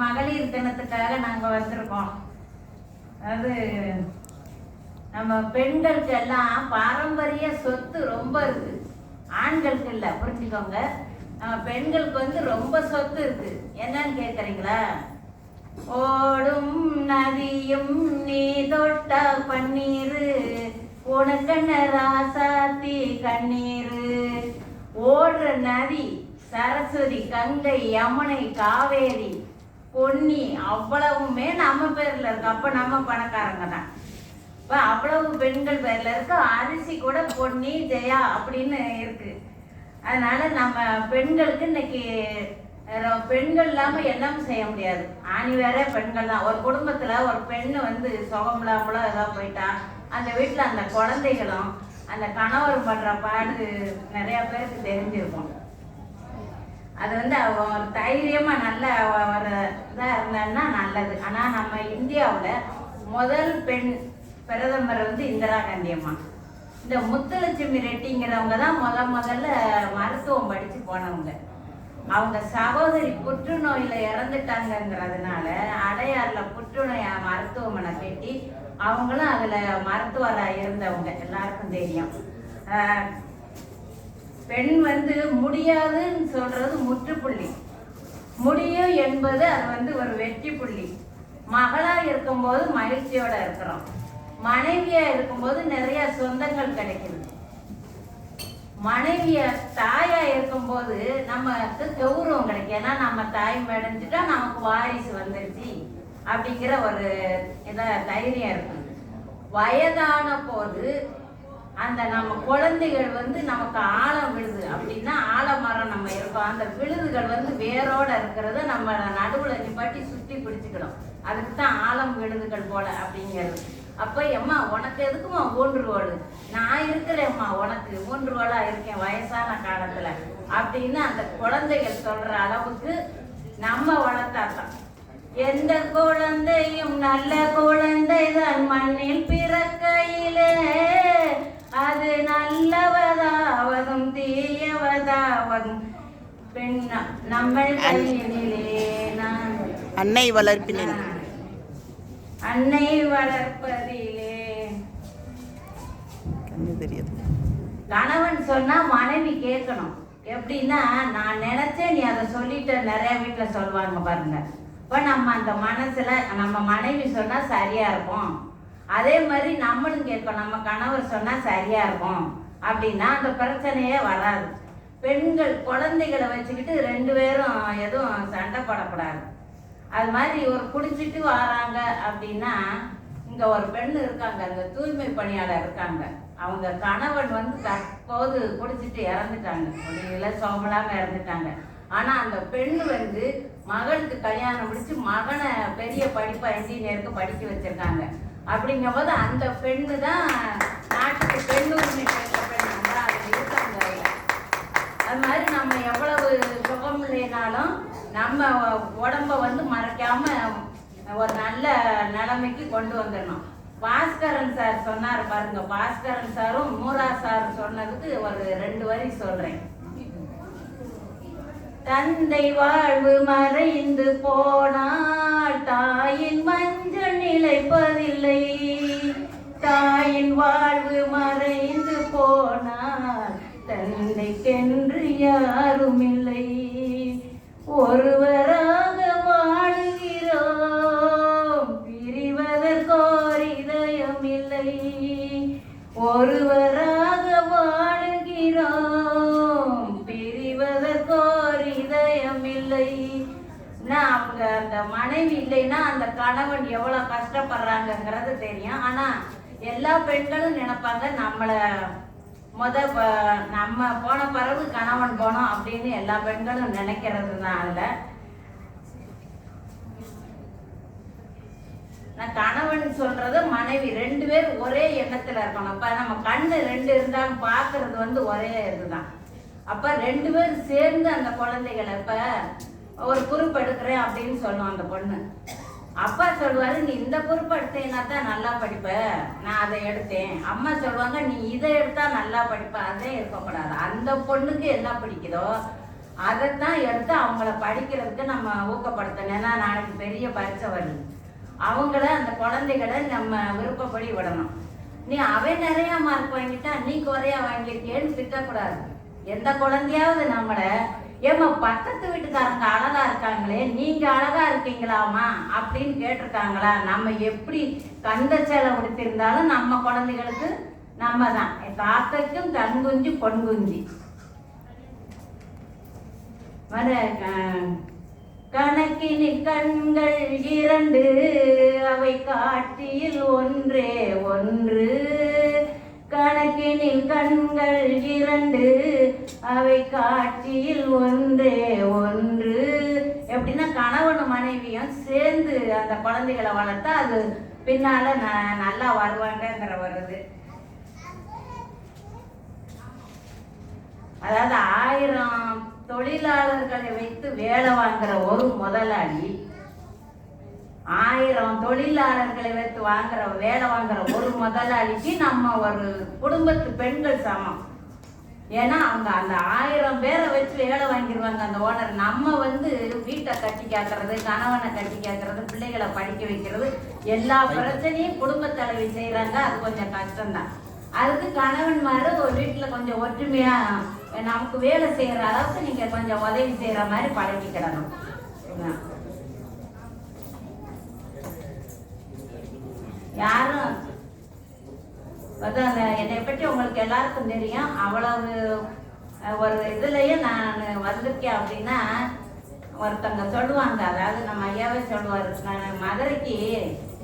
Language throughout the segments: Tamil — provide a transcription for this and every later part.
மகளிர் தினத்துக்காக நாங்கள் வந்திருக்கோம். அதாவது நம்ம பெண்களுக்கு எல்லாம் பாரம்பரிய சொத்து ரொம்ப இருக்கு, ஆண்களுக்கு இல்லை, புரிஞ்சுக்கோங்க. நம்ம பெண்களுக்கு வந்து ரொம்ப சொத்து இருக்கு. என்னன்னு கேட்குறீங்களா? ஓடும் நதியும் நீ தொட்ட பன்னீரு, உனக்கண்ண ராசாத்தி கண்ணீரு. ஓடுற நதி சரஸ்வதி, கங்கை, யமுனை, காவேரி, பொன்னி அவ்வளவுமே நம்ம பேர்ல இருக்கு. அப்ப நம்ம பணக்காரங்க தான். இப்ப அவ்வளவு பெண்கள் பேர்ல இருக்கு. அரிசி கூட பொன்னி, ஜெயா அப்படின்னு இருக்கு. அதனால நம்ம பெண்களுக்கு இன்னைக்கு பெண்கள் இல்லாம எல்லாம் செய்ய முடியாது. ஆணி வேற பெண்கள் தான். ஒரு குடும்பத்துல ஒரு பெண்ணு வந்து சுகமில்லாமலோ ஏதாவது போயிட்டா அந்த வீட்டுல அந்த குழந்தைகளும் அந்த கணவர் படுற பாடு நிறைய பேருக்கு தெரிஞ்சிருக்கும். அது வந்து ஒரு தைரியமா நல்ல ஒரு இதாக இருந்தான்னா நல்லது. ஆனால் நம்ம இந்தியாவில் முதல் பெண் பிரதமர் வந்து இந்திரா காந்தி அம்மா. இந்த முத்துலட்சுமி ரெட்டிங்கிறவங்க தான் முதல்ல மருத்துவம் படித்து போனவங்க. அவங்க சகோதரி புற்றுநோயில் இறந்துட்டாங்கிறதுனால அடையாறில் புற்றுநோய் மருத்துவமனை கட்டி அவங்களும் அதில் மருத்துவராக இருந்தவங்க, எல்லாருக்கும் தெரியும். பெண் வந்து முடியாதுன்னு சொல்றது முற்றுப்புள்ளி, முடியும் என்பது அது வந்து ஒரு வெற்றி புள்ளி. மகளா இருக்கும்போது மகிழ்ச்சியோட இருக்கிறோம், மனைவியா இருக்கும்போது நிறைய சொந்தங்கள் கிடைக்குது. மனைவிய தாயா இருக்கும்போது நமக்கு கௌரவம் கிடைக்கும். ஏன்னா நம்ம தாய் அடைஞ்சிட்டா நமக்கு வாரிசு வந்துருச்சு அப்படிங்கிற ஒரு தைரியம் இருக்கு. வயதான போது அந்த நம்ம குழந்தைகள் வந்து நமக்கு ஆழம் விழுது அப்படின்னா, ஆலமரம் நம்ம இருக்கோம், அந்த விழுதுகள் வந்து வேரோட இருக்கிறத நம்ம நடுவில் நிப்பாட்டி சுற்றி பிடிச்சிக்கணும். அதுக்கு தான் ஆழம் விழுதுகள் போல அப்படிங்கிறது. அப்போ எம்மா உனக்கு எதுக்குமா ஊன்றுகோல், நான் இருக்கிறேம்மா உனக்கு ஊன்றுகோலா இருக்கேன் வயசான காலத்துல அப்படின்னு அந்த குழந்தைகள் சொல்ற அளவுக்கு நம்ம வளர்த்தாதான். எந்த குழந்தையும் நல்ல குழந்தை தான் மண்ணில் பிறக்கையிலே, அது நல்லவதாவதும் தீயவதாவதும் பெண் நம்ம கையிலே. அன்னை வளர்ப்பினில், அன்னை வளர்ப்பதிலே தெரியாது. கணவன் சொன்னா மனைவி கேட்கணும். எப்படின்னா, நான் நினைச்சேன் நீ அதை சொல்லிட்டு நிறைய வீட்டுல சொல்லுவாங்க பாருங்க. இப்ப நம்ம அந்த மனசுல நம்ம மனைவி சொன்னா சரியா இருக்கும், அதே மாதிரி நம்மளும் கேட்கணும். நம்ம கணவர் சொன்னா சரியா இருக்கும் அப்படின்னா அந்த பிரச்சனையே வராது. பெண்கள் குழந்தைகளை வச்சுக்கிட்டு ரெண்டு பேரும் எதுவும் சண்டை போடக்கூடாது. அது மாதிரி ஒரு குடிச்சிட்டு வராங்க அப்படின்னா, இங்க ஒரு பெண் இருக்காங்க, அந்த தூய்மை பணியாளர் இருக்காங்க. அவங்க கணவன் வந்து தற்போது குடிச்சிட்டு இறந்துட்டாங்க, முடியல சோமலாம இறந்துட்டாங்க. ஆனா அந்த பெண்ணு வந்து மகளுக்கு கல்யாணம் முடிச்சு மகனை பெரிய படிப்பா இன்ஜினியருக்கு படிக்க வச்சிருக்காங்க. அப்படிங்கும் போது அந்த பெண்ணு தான் நாட்டுக்கு பெண் உரிமை பெற்ற பெண் தான் அதுல இருக்காங்க. அது மாதிரி நம்ம எவ்வளவு சுகம் இல்லைனாலும் நம்ம உடம்ப வந்து மறைக்காம ஒரு நல்ல நிலைமைக்கு கொண்டு வந்துடணும். பாஸ்கரன் சார் சொன்னார் பாருங்க. பாஸ்கரன் சாரும் மூரா சார் சொன்னதுக்கு ஒரு 2 வரி சொல்றேன். தந்தை வாழ்வு மறைந்து போனால் தாயின் மஞ்சள் நிலைப்பதில்லை, தாயின் வாழ்வு மறைந்து போனால் தந்தைக்கென்று யாரும் இல்லை. ஒருவராக வாழுகிறோம், பிரிவதற்கோர் இதயம் இல்லை. ஒருவராக வாழுகிறோம், பிரிவதற்கோர் இதயம் இல்லை. அவங்க அந்த மனைவி இல்லைன்னா அந்த கணவன் எவ்வளவு கஷ்டப்படுறாங்கிறது தெரியும். ஆனா எல்லா பெண்களும் நினைப்பாங்க நம்மளை நம்ம போன பிறகு கணவன் போனோம் அப்படின்னு எல்லா பெண்களும் நினைக்கிறதுனால நான் கணவன் சொல்றது மனைவி 2 பேர் ஒரே எண்ணத்துல இருக்கணும். அப்ப நம்ம கண்ணு 2 இருந்தாலும் பாக்குறது வந்து ஒரே இதுதான். அப்ப 2 பேர் சேர்ந்து அந்த குழந்தைகளை இப்ப ஒரு பொறுப்பு எடுக்கிறேன் அப்படின்னு சொல்லுவோம் அந்த பொண்ணு. அப்பா சொல்லுவாரு, நீ இந்த பொறுப்பு எடுத்தேன்னா தான் நல்லா படிப்ப, நான் அதை எடுத்தேன். அம்மா சொல்லுவாங்க, நீ இதை எடுத்தா நல்லா படிப்ப, அதே இருக்கக்கூடாது. அந்த பொண்ணுக்கு என்ன பிடிக்குதோ அதைத்தான் எடுத்து அவங்கள படிக்கிறதுக்கு நம்ம ஊக்கப்படுத்தணும். ஏன்னா நாளைக்கு பெரிய பரீட்சை வருது. அவங்கள அந்த குழந்தைகளை நம்ம விருப்பப்படி விடணும். நீ அவன் நிறையா மார்க் வாங்கிட்டா நீ குறையா வாங்கியிருக்கேன்னு திட்டக்கூடாது. எந்த குழந்தையாவது நம்மளை ஏமா பக்கத்து வீட்டுக்காரங்க அழகா இருக்காங்களே நீங்க அழகா இருக்கீங்களாமா அப்படின்னு கேட்டிருக்காங்களா? நம்ம எப்படி கந்த சேலை உடுத்திருந்தாலும் நம்ம குழந்தைகளுக்கு நம்ம தான். காக்கைக்கும் தன் குஞ்சு பொன் குஞ்சு. கணக்கினில் கண்கள் 2 அவை காட்சியில் ஒன்றே ஒன்று. கணக்கினில் கண்கள் 2 அவை காட்சியில் ஒன்றே ஒன்று. எப்படின்னா கணவனும் மனைவியும் சேர்ந்து அந்த குழந்தைகளை வளர்த்தா அது பின்னால நல்லா வருவாங்கங்கிற வருது. அதாவது 1000 தொழிலாளர்களை வைத்து வேலை வாங்குற ஒரு முதலாளி 1000 தொழிலாளர்களை வைத்து வேலை வாங்குற ஒரு முதலாளிக்கு நம்ம ஒரு குடும்பத்து பெண்கள் சமம். ஏன்னா அவங்க அந்த 1000 பேரை வச்சு வேலை வாங்கிடுவாங்க அந்த ஓனர். நம்ம வீட்டை கட்டி காக்கிறது, கணவனை கட்டி காக்கிறது, பிள்ளைகளை படிக்க வைக்கிறது, எல்லா பிரச்சனையும் குடும்ப தலைவி செய்யறாங்க. அது கொஞ்சம் கஷ்டம்தான். அதுக்கு கணவன்மாரு ஒரு வீட்டில் கொஞ்சம் ஒற்றுமையா நமக்கு வேலை செய்யற அளவுக்கு நீங்க கொஞ்சம் உதவி செய்யற மாதிரி பழகிக்கிடணும். யாரும் என்னை பற்றி உங்களுக்கு எல்லாருக்கும் தெரியும். அவ்வளவு ஒரு இதுலயும் நான் வந்திருக்கேன் அப்படின்னா ஒருத்தங்க சொல்லுவாங்க. அதாவது நம்ம ஐயாவே சொல்லுவாரு, நான் மதுரைக்கு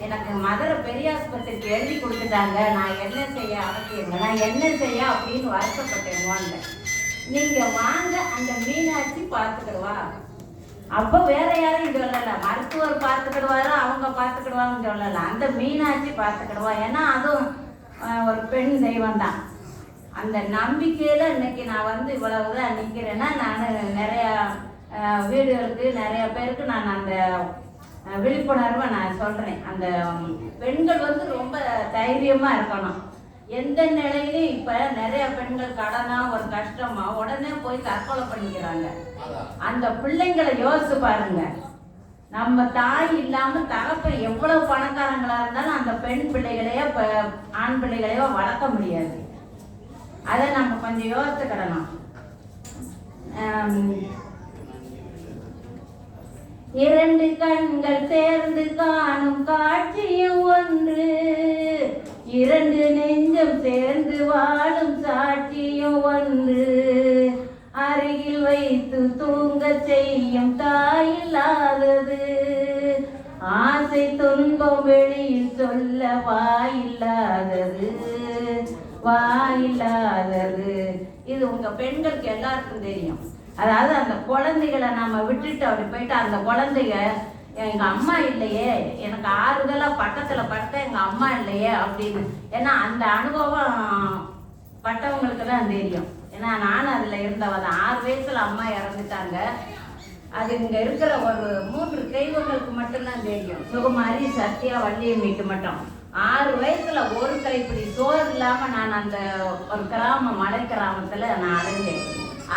எனக்கு மதுரை பெரியாஸ்பத்திரிக்கு எழுதி கொடுத்துட்டாங்க, நான் என்ன செய்ய அவசியங்க, நான் என்ன செய்ய அப்படின்னு வருத்தப்பட்டேன். நீங்க வாங்க அந்த மீனாட்சி பார்த்துக்கிடுவா. அப்போ வேற யாரும் சொல்லல, மருத்துவர் பார்த்துக்கிடுவாரு, அவங்க பார்த்துக்கிடுவாங்கன்னு சொல்லல, அந்த மீனாட்சி பார்த்துக்கிடுவா. ஏன்னா அதுவும் ஒரு பெண் தெய்வம் தான். அந்த நம்பிக்கையில இன்னைக்கு நான் இவ்வளவுதான் நிக்கிறேன்னா, நான் நிறைய வீடுகளுக்கு நிறைய பேருக்கு நான் அந்த விழிப்புணர்வை நான் சொல்றேன். அந்த பெண்கள் ரொம்ப தைரியமா இருக்கணும். எந்த நிலையிலும் இப்ப நிறைய பெண்கள் கடனா ஒரு கஷ்டமா உடனே போய் தற்கொலை பண்ணிக்கிறாங்க. அந்த பிள்ளைங்களை யோசிச்சு பாருங்க. நம்ம தாய் இல்லாம தகப்பன் எவ்வளவு பணக்காரங்களா இருந்தாலும் அந்த பெண் பிள்ளைகளையோ ஆண் பிள்ளைகளையோ வளர்க்க முடியாது. அதை நம்ம கொஞ்சம் யோசிச்சுக்கிடணும். 2 கண்கள் சேர்ந்து காணும் காட்சியும் ஒன்று, 2 நெஞ்சம் சேர்ந்து வாழும் சாட்சியும் ஒன்று, அருகில் வைத்து தூங்க செய்யும் தாயில்லாதது, ஆசை துன்பம் வெளியில் சொல்ல வாயில்லாதது. இது உங்க பெண்களுக்கு எல்லாருக்கும் தெரியும். அதாவது அந்த குழந்தைகளை நம்ம விட்டுட்டு அப்படி போயிட்டு அந்த குழந்தைங்க எங்க அம்மா இல்லையே, எனக்கு ஆறுதலா பக்கத்துல படுத்த எங்க அம்மா இல்லையே அப்படின்னு. ஏன்னா அந்த அனுபவம் பட்டவங்களுக்கு தான் தெரியும். ஏன்னா நானும் அதுல இருந்தவதான். 6 வயசுல அம்மா இறந்துட்டாங்க. அது இங்க இருக்கிற ஒரு 3 தெய்வங்களுக்கு மட்டும்தான் தெரியும். சுகுமாரி, சத்யா, வள்ளியம்மைக்கு மட்டும். 6 வயசுல ஒரு கைப்பிடி சோறு இல்லாம நான் அந்த ஒரு கிராமம், மலை கிராமத்துல நான் அடைஞ்சேன்.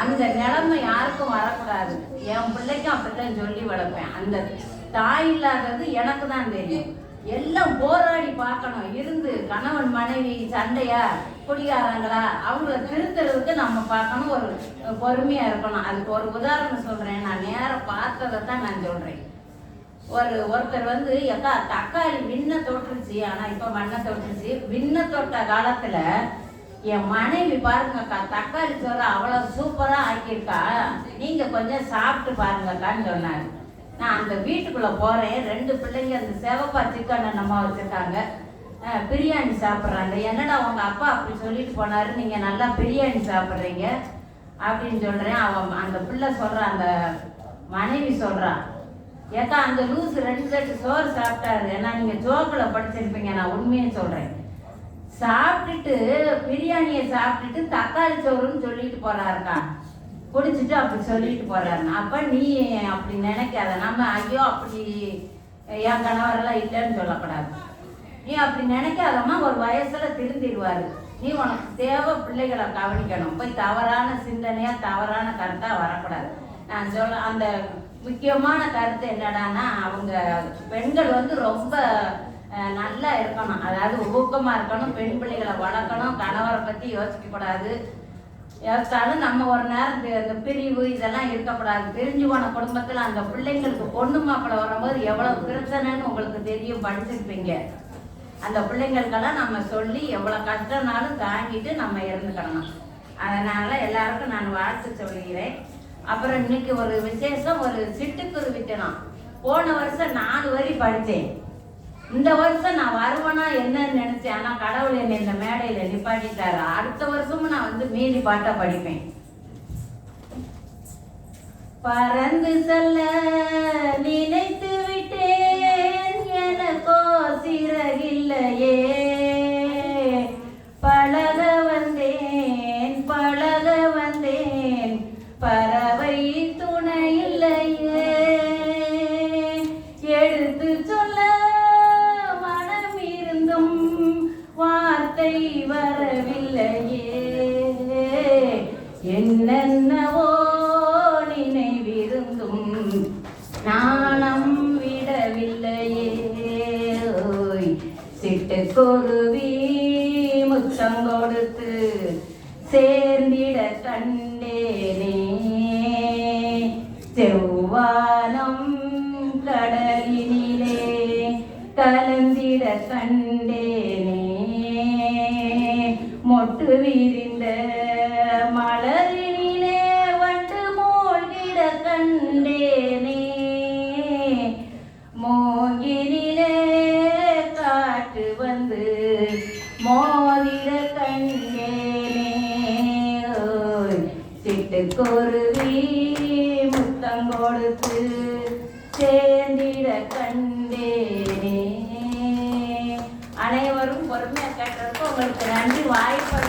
அந்த நிலைமை யாருக்கும் வரக்கூடாது. என் பிள்ளைக்கும் அப்படித்தான் சொல்லி வளர்ப்பேன். அந்த தாய் இல்லாதது எனக்கு தான் தெரியும். எல்லாம் போராடி பார்க்கணும். இருந்து கணவன் மனைவி சண்டையா, குடிகாரங்களா, அவங்கள திருத்துறதுக்கு நம்ம பார்க்கணும். ஒரு பொறுமையா இருக்கணும். அதுக்கு ஒரு உதாரணம் சொல்றேன். நான் நேரம் பார்த்ததை தான் நான் சொல்றேன். ஒருத்தர் எக்கா தக்காளி விண்ண தொட்டுருச்சு, ஆனா இப்ப மண்ணை தொட்டுருச்சு. விண்ண தொட்ட காலத்துல என் மனைவி பாருங்கக்கா தக்காளி சோறு அவ்வளவு சூப்பரா ஆக்கியிருக்கா, நீங்க கொஞ்சம் சாப்பிட்டு பாருங்கக்கான்னு சொன்னாரு. நான் அந்த வீட்டுக்குள்ள போறேன். 2 பிள்ளைங்க அந்த செவப்பா சிக்கன் நம்ம வச்சிருக்காங்க, பிரியாணி சாப்பிட்றாங்க. என்னடா உங்க அப்பா அப்படி சொல்லிட்டு போனாரு, நீங்க நல்லா பிரியாணி சாப்பிட்றீங்க அப்படின்னு சொல்றேன். அந்த பிள்ளை சொல்றா, அந்த மனைவி சொல்றா, ஏக்கா அந்த லூஸ் 2 தட்டு சோறு சாப்பிட்டாரு. ஏன்னா நீங்க ஜோக்குல படிச்சிருப்பீங்க, நான் உண்மையை சொல்றேன். சாப்பிட்டுட்டு பிரியாணியை சாப்பிட்டுட்டு தக்காளி சோறுன்னு சொல்லிட்டு போறாருக்கா, குடிச்சிட்டு அப்படி சொல்லிட்டு போறாருன்னு. அப்ப நீ அப்படி நினைக்காத. நம்ம ஐயோ அப்படி என் கணவரெல்லாம் இல்லைன்னு சொல்லக்கூடாது. நீ அப்படி நினைக்காதம்மா, ஒரு வயசுல திருந்திடுவாரு. நீ உனக்கு தேவை பிள்ளைகளை கவனிக்கணும். போய் தவறான சிந்தனையா தவறான கருத்தா வரக்கூடாது. நான் சொல்ல அந்த முக்கியமான கருத்து என்னடான்னா, அவங்க பெண்கள் வந்து ரொம்ப நல்லா இருக்கணும், அதாவது ஊக்கமாக இருக்கணும், பெண் பிள்ளைகளை வளர்க்கணும், கணவரை பற்றி யோசிக்கக்கூடாது. யோசித்தாலும் நம்ம ஒரு நேரம் இந்த பிரிவு இதெல்லாம் இருக்கக்கூடாது. பிரிஞ்சு போன குடும்பத்தில் அந்த பிள்ளைங்களுக்கு பொண்ணு மாப்பிள்ளை வரும்போது எவ்வளோ பிரச்சனைன்னு உங்களுக்கு தெரியும், படிச்சிருப்பீங்க. அந்த பிள்ளைங்களுக்கெல்லாம் நம்ம சொல்லி எவ்வளோ கஷ்டம்னாலும் தாங்கிட்டு நம்ம இருந்துக்கணும். அதனால் எல்லாருக்கும் நான் வாழ்த்து சொல்கிறேன். அப்புறம் இன்னைக்கு ஒரு விசேஷம், ஒரு சிட்டுக்குருவி தினம். போன வருஷம் 4 வரி படித்தேன். இந்த வருஷம் நான் வருவேனா என்னன்னு நினைச்சேன். ஆனால் கடவுள் என்னை இந்த மேடையில் நிப்பாட்டிட்டாரு. அடுத்த வருஷமும் நான் வந்து மீதி பாட்டை படிப்பேன். பறந்து செல்ல நினைத்து விட்டேன், எனக்கோ சிறகில்லையே. பழக வந்தேன் பழக வந்தேன், பறவை துணை இல்லையே. எடுத்து சொல்ல மனம் இருந்தும் வார்த்தை வரவில்லையே. என்னென்னவோ நினைவிருந்தும் நாணம் விடவில்லையே. சிட்டுக்குருவி முத்தம் கொடுத்து சேர்ந்திட கண்டேனே. செவ்வானம் கடலினிலே கலந்திட கண்டேனே. மொட்டு விரிந்த மலரினிலே வண்டு மூழ்கிட கண்டேனே. மூங்கினிலே காற்று வந்து மோதிட கண்டேனே. சிட்டுக்குருவி முத்தம் கொடுத்து சேர்ந்திட கண்டேனே. அனைவரும் பொறுமையாக கேட்டதுக்கு உங்களுக்கு நன்றி. வாய்ப்பு